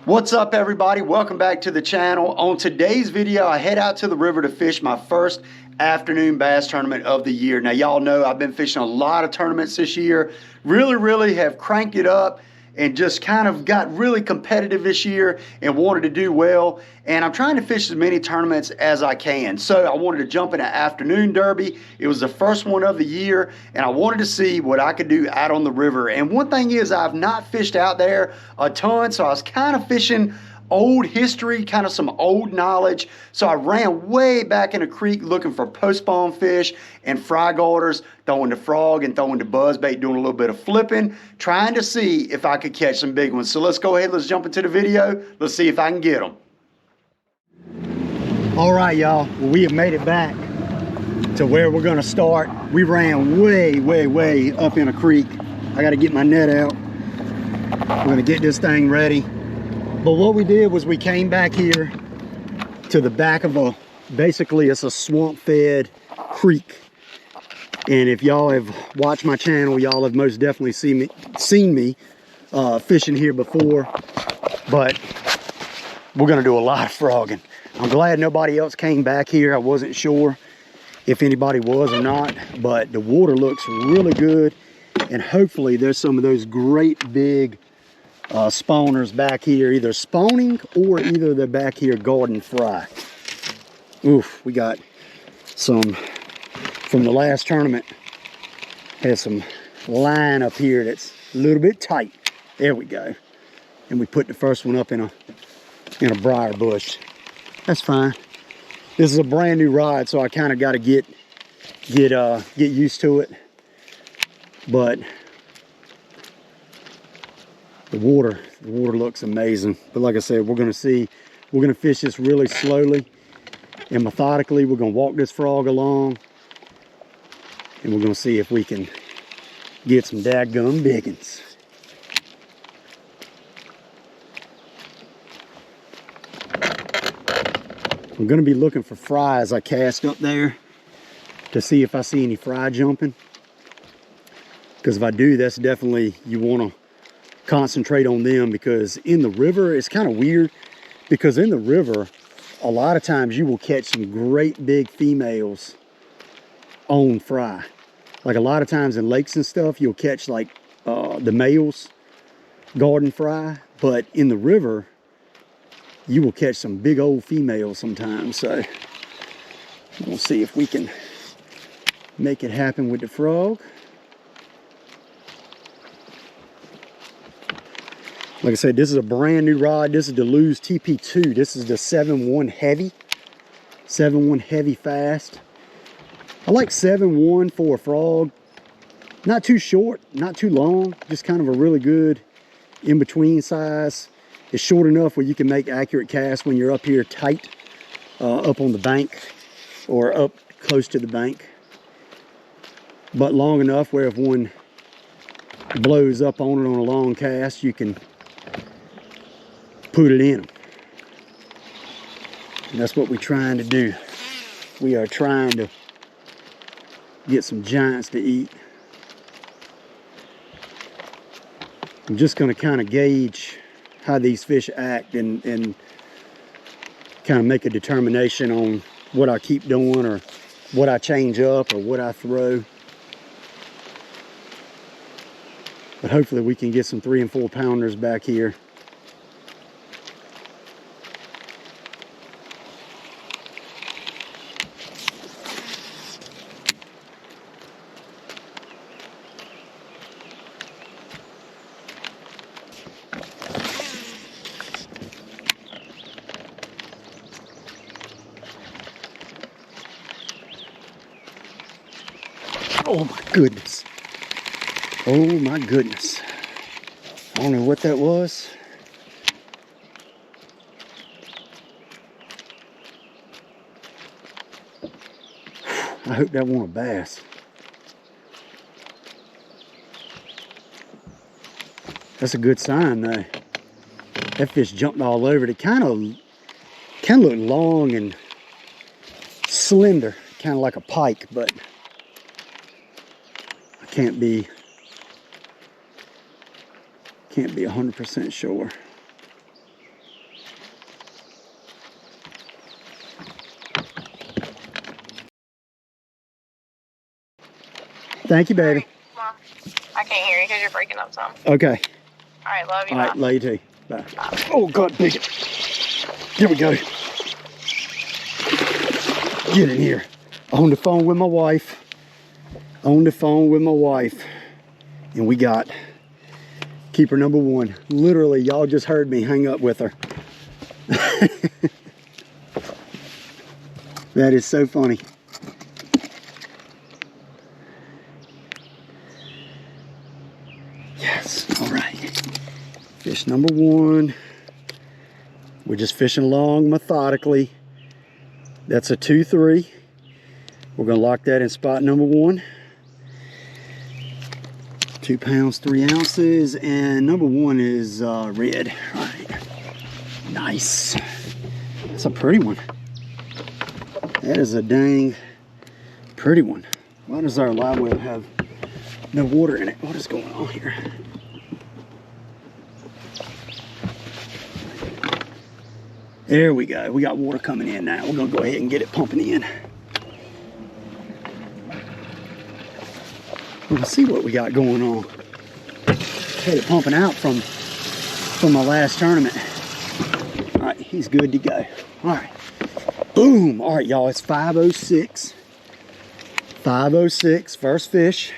What's up, everybody? Welcome back to the channel. On today's video, I head out to the river to fish my first afternoon bass tournament of the year. Now, y'all know I've been fishing a lot of tournaments this year. Really have cranked it up and just kind of got really competitive this year and wanted to do well. And I'm trying to fish as many tournaments as I can. So I wanted to jump in an afternoon derby. It was the first one of the year, and I wanted to see what I could do out on the river. And one thing is, I've not fished out there a ton, so I was kind of fishing old history, kind of some old knowledge. So I ran way back in a creek looking for post-spawn fish and fry garters, throwing the frog and throwing the buzzbait, doing a little bit of flipping, trying to see if I could catch some big ones. So let's go ahead, let's jump into the video. Let's see if I can get them. All right, y'all, well, we have made it back to where we're gonna start. We ran way up in a creek. I gotta get my net out. We're gonna get this thing ready. But what we did was we came back here to the back of basically it's a swamp fed creek. And if y'all have watched my channel, y'all have most definitely seen me fishing here before. But we're gonna do a lot of frogging. I'm glad nobody else came back here. I wasn't sure if anybody was or not, but the water looks really good. And hopefully there's some of those great big spawners back here, either spawning or either they're back here garden fry. Oof, we got some from the last tournament. Had some line up here that's a little bit tight. There we go. And we put the first one up in a briar bush. That's fine. This is a brand new rod, so I kind of got to get used to it. But the water looks amazing. But like I said, we're gonna fish this really slowly and methodically. We're gonna walk this frog along and we're gonna see if we can get some dadgum biggins. I'm gonna be looking for fry as I cast up there to see if I see any fry jumping. Because if I do, that's definitely, you wanna concentrate on them, because in the river it's kind of weird, because in the river a lot of times you will catch some great big females on fry. Like a lot of times in lakes and stuff you'll catch like the males garden fry, but in the river you will catch some big old females sometimes. So we'll see if we can make it happen with the frog. Like I said, this is a brand new rod. This is the Lew's TP2. This is the 7-1 heavy. 7-1 heavy fast. I like 7-1 for a frog. Not too short, not too long. Just kind of a really good in-between size. It's short enough where you can make accurate casts when you're up here tight, up on the bank or up close to the bank. But long enough where if one blows up on it on a long cast, you can put it in them. And that's what we're trying to do. We are trying to get some giants to eat. I'm just going to kind of gauge how these fish act and kind of make a determination on what I keep doing or what I change up or what I throw. But hopefully we can get some 3 and 4 pounders back here. Oh my goodness. Oh my goodness. I don't know what that was. I hope that wasn't a bass. That's a good sign though. That fish jumped all over it. It kind of looked long and slender, kind of like a pike, but I can't be 100% sure. Thank you, baby. Come on. I can't hear you because you're breaking up some. Okay. All right, love you. All right, love you too. Bye. Oh, God, big it. Here we go. Get in here. On the phone with my wife. On the phone with my wife. And we got keeper number 1. Literally, y'all just heard me hang up with her. That is so funny. Yes, all right. Fish number 1. We're just fishing along methodically. That's a 2-3. We're gonna lock that in spot number 1. 2 pounds, 3 ounces, and number 1 is red. All right, nice. That's a pretty one. That is a dang pretty one. Why does our live well have no water in it? What is going on here? There we go. We got water coming in now. We're gonna go ahead and get it pumping in. We're gonna see what we got going on. Had it pumping out from my last tournament. All right, he's good to go. All right, boom. All right, y'all, it's 5:06. 5:06, first fish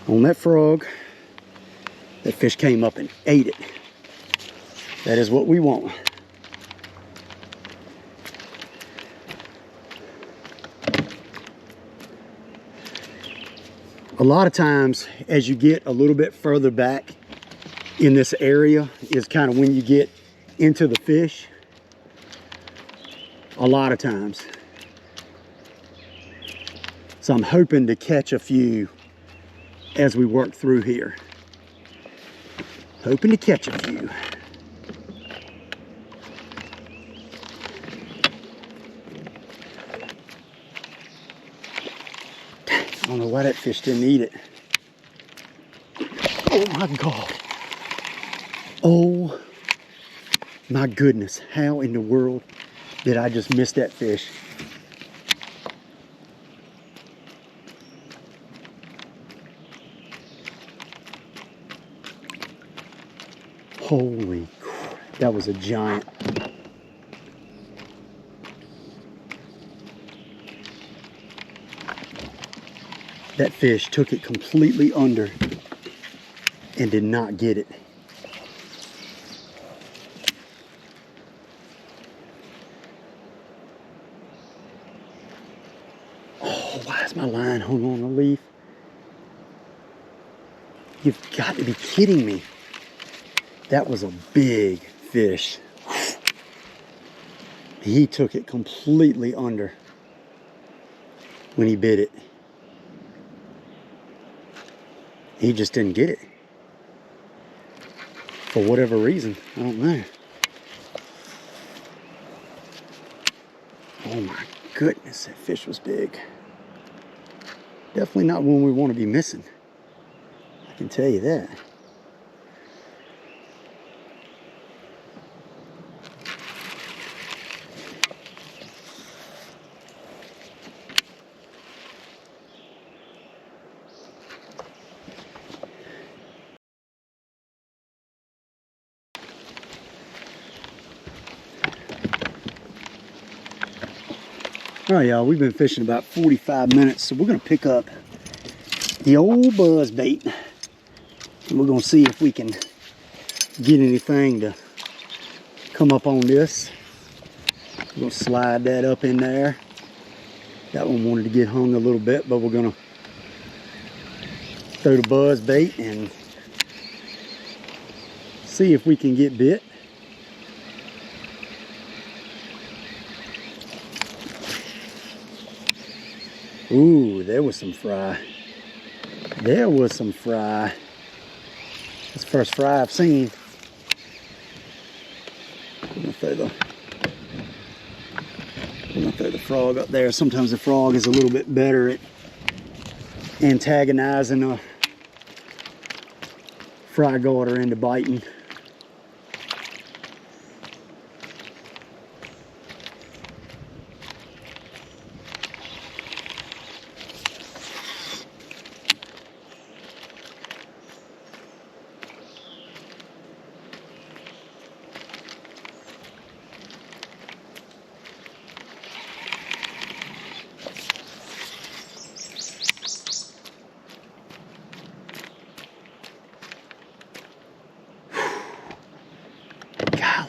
on that frog. That fish came up and ate it. That is what we want. A lot of times, as you get a little bit further back in this area is kind of when you get into the fish. A lot of times. So I'm hoping to catch a few as we work through here. Hoping to catch a few. I don't know why that fish didn't eat it. Oh my God. Oh my goodness. How in the world did I just miss that fish? Holy crap. That was a giant. That fish took it completely under and did not get it. Oh, why is my line hung on the leaf? You've got to be kidding me. That was a big fish. He took it completely under when he bit it. He just didn't get it. For whatever reason, I don't know. Oh my goodness, that fish was big. Definitely not one we want to be missing. I can tell you that. All right, y'all, we've been fishing about 45 minutes, so we're gonna pick up the old buzzbait and we're gonna see if we can get anything to come up on this. We're gonna slide that up in there. That one wanted to get hung a little bit, but we're gonna throw the buzzbait and see if we can get bit. Ooh, there was some fry. There was some fry. That's the first fry I've seen. I'm gonna throw the frog up there. Sometimes the frog is a little bit better at antagonizing a fry garter into biting.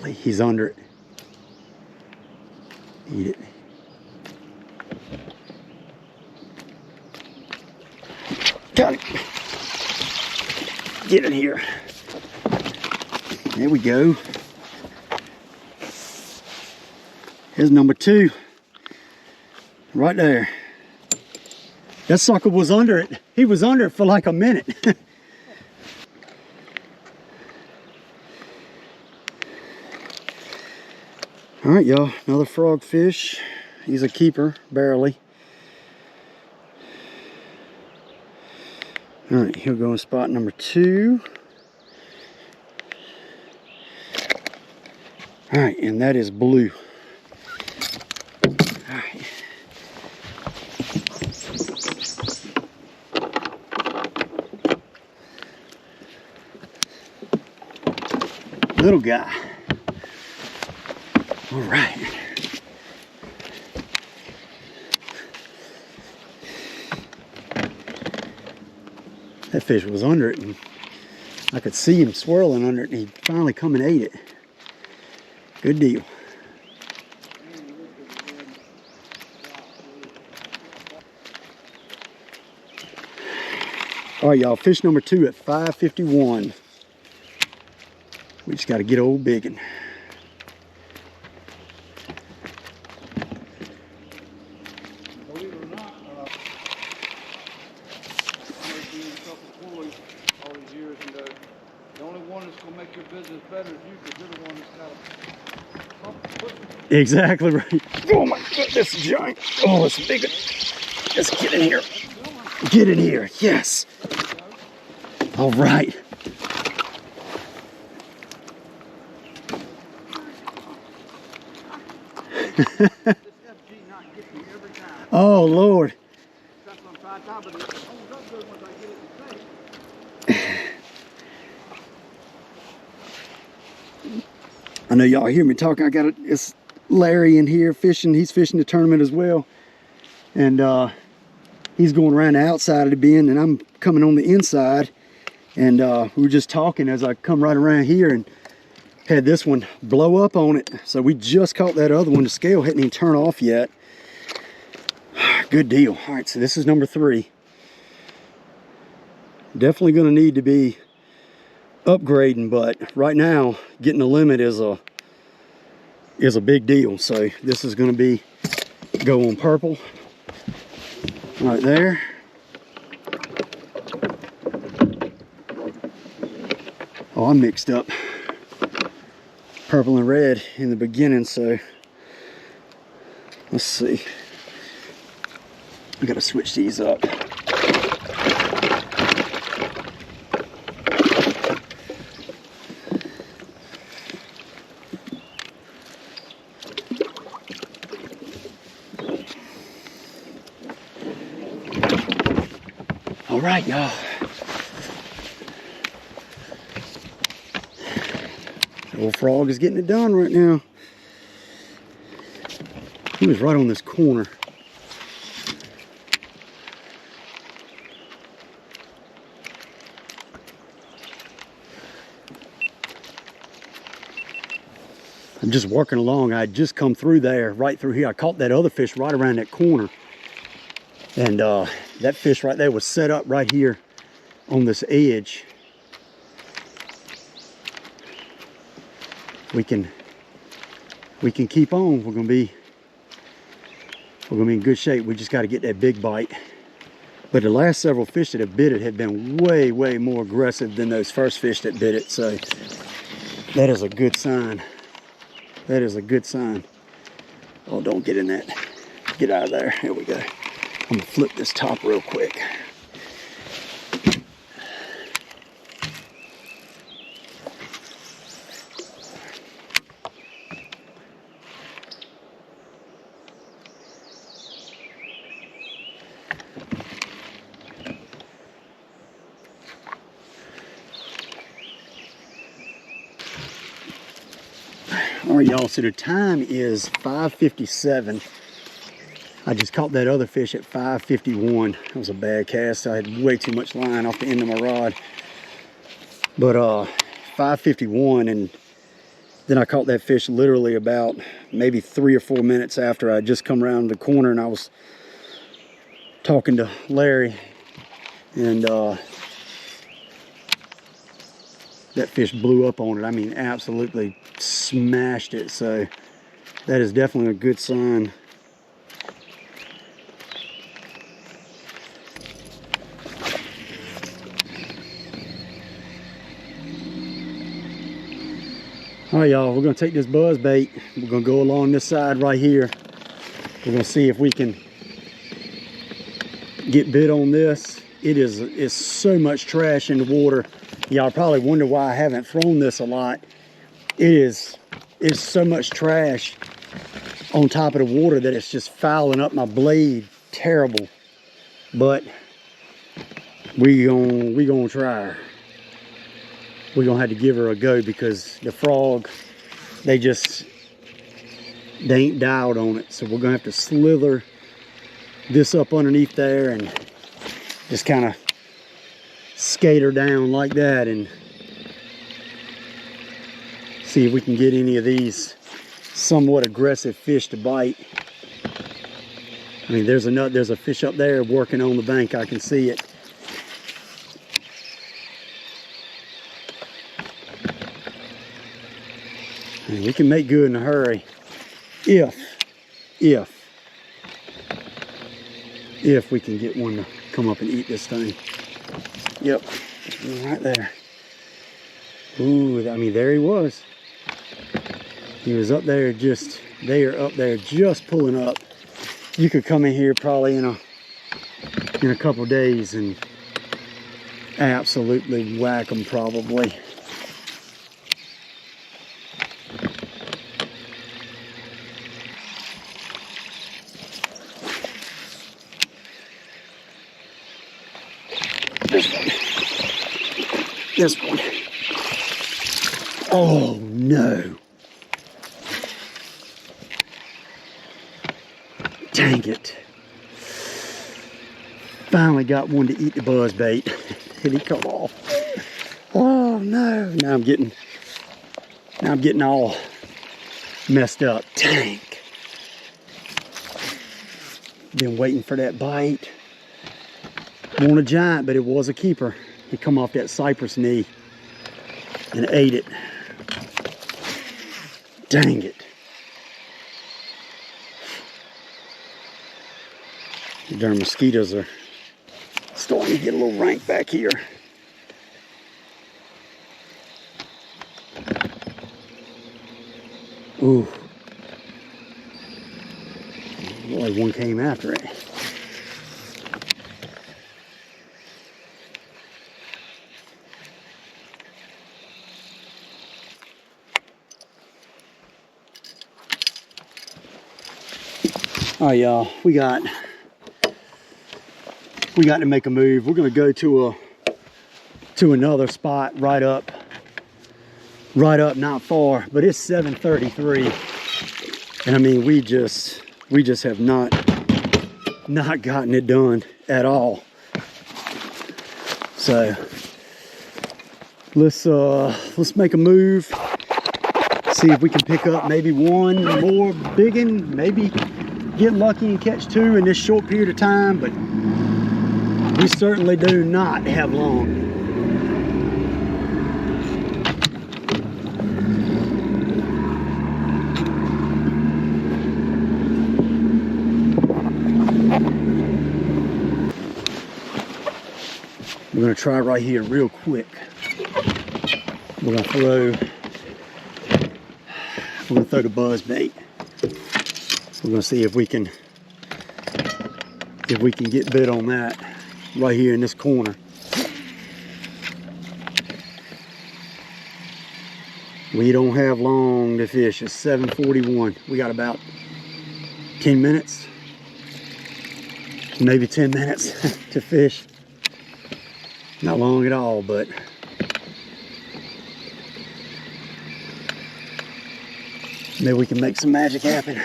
Exactly, he's under it. Eat it. Got it. Get in here. There we go. Here's number 2. Right there. That sucker was under it. He was under it for like a minute. All right, y'all, another frogfish. He's a keeper, barely. All right, he'll go in spot number 2. All right, and that is blue. All right. Little guy. All right. That fish was under it, and I could see him swirling under it, and he finally come and ate it. Good deal. All right, y'all, fish number 2 at 551. We just got to get old biggin'. Believe it or not, I've been self-employed all these years, and the only one that's going to make your business better is you, because you're the one that's got to. Exactly right. Oh my goodness, this is giant. Oh, it's a big one. Let's get in here. Get in here, yes. All right. Oh Lord. I know y'all hear me talking. I got it's Larry in here fishing. He's fishing the tournament as well, and he's going around the outside of the bend, and I'm coming on the inside. And we were just talking as I come right around here and had this one blow up on it. So we just caught that other one. The scale hadn't even turned off yet. Good deal. All right, so this is number 3. Definitely going to need to be upgrading, but right now getting the limit is a big deal. So this is going to be go on purple right there. Oh, I mixed up purple and red in the beginning, so let's see. I gotta switch these up. All right, y'all. Old frog is getting it done right now. He was right on this corner. I'm just working along. I had just come through there, right through here. I caught that other fish right around that corner. And that fish right there was set up right here on this edge. We can keep on. We're gonna be in good shape. We just got to get that big bite. But the last several fish that have bit it have been way more aggressive than those first fish that bit it. So that is a good sign. That is a good sign. Oh, don't get in that. Get out of there. Here we go. I'm gonna flip this top real quick. All right, y'all, so the time is 5:57. I just caught that other fish at 5:51. That was a bad cast. I had way too much line off the end of my rod. But 5:51, and Then I caught that fish literally about maybe 3 or 4 minutes after I just come around the corner, and I was talking to Larry, and that fish blew up on it. I mean, absolutely smashed it. So that is definitely a good sign. All right, y'all, we're gonna take this buzz bait. We're gonna go along this side right here. We're gonna see if we can get bit on this. It's so much trash in the water. Y'all probably wonder why I haven't thrown this a lot. It's so much trash on top of the water that it's just fouling up my blade terrible. But we gonna try her. We're gonna have to give her a go, because the frog, they ain't dialed on it. So we're gonna have to slither this up underneath there and just kind of skate her down like that and see if we can get any of these somewhat aggressive fish to bite. I mean, there's a fish up there working on the bank. I can see it. And we can make good in a hurry if we can get one to come up and eat this thing. Yep, right there. Ooh, I mean, there he was. He was up there just, they are up there just pulling up. You could come in here probably in a couple days and absolutely whack them probably. This one. Oh no. Dang it. Finally got one to eat the buzz bait. And he come off. Oh no. Now I'm getting all messed up. Dang. Been waiting for that bite. Want a giant, but it was a keeper. He come off that cypress knee and ate it. Dang it. The darn mosquitoes are starting to get a little rank back here. Ooh. Looked like one came after it. All right, y'all, we got to make a move. We're gonna go to another spot right up, not far, but it's 7:33, and I mean, we just have not gotten it done at all. So let's make a move, see if we can pick up maybe one more big one, maybe get lucky and catch two in this short period of time, but we certainly do not have long. We're gonna try right here real quick. We're gonna throw the buzz bait. We're gonna see if we can get bit on that right here in this corner. We don't have long to fish. It's 7:41. We got about 10 minutes, maybe 10 minutes to fish. Not long at all, but maybe we can make some magic happen.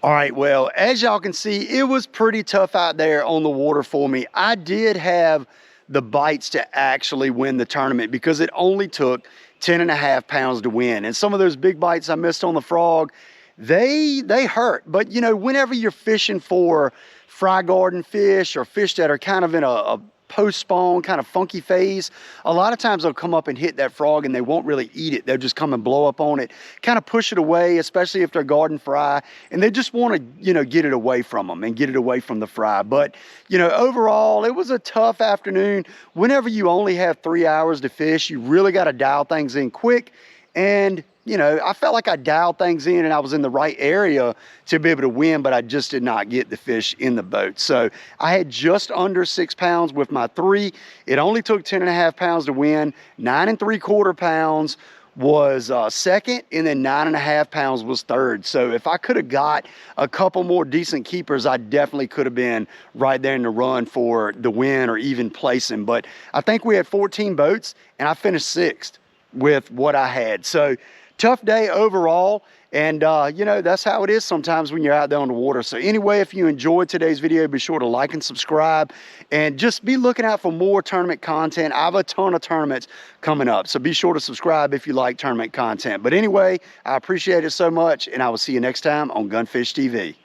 All right, well, as y'all can see, it was pretty tough out there on the water for me. I did have the bites to actually win the tournament because it only took 10.5 pounds to win. And some of those big bites I missed on the frog, they hurt. But, you know, whenever you're fishing for fry garden fish or fish that are kind of in a post-spawn kind of funky phase, a lot of times they'll come up and hit that frog and they won't really eat it. They'll just come and blow up on it, kind of push it away, especially if they're garden fry, and they just want to, you know, get it away from them and get it away from the fry. But, you know, overall, it was a tough afternoon. Whenever you only have 3 hours to fish, you really got to dial things in quick. And, you know, I felt like I dialed things in and I was in the right area to be able to win, but I just did not get the fish in the boat. So I had just under 6 pounds with my 3. It only took 10.5 pounds to win. 9 3/4 pounds was second, and then 9.5 pounds was third. So if I could have got a couple more decent keepers, I definitely could have been right there in the run for the win or even placing. But I think we had 14 boats and I finished 6th with what I had. So tough day overall, and you know, that's how it is sometimes when you're out there on the water. So anyway, if you enjoyed today's video, be sure to like and subscribe, and just be looking out for more tournament content. I have a ton of tournaments coming up, so be sure to subscribe if you like tournament content. But anyway, I appreciate it so much, and I will see you next time on Gunfish TV.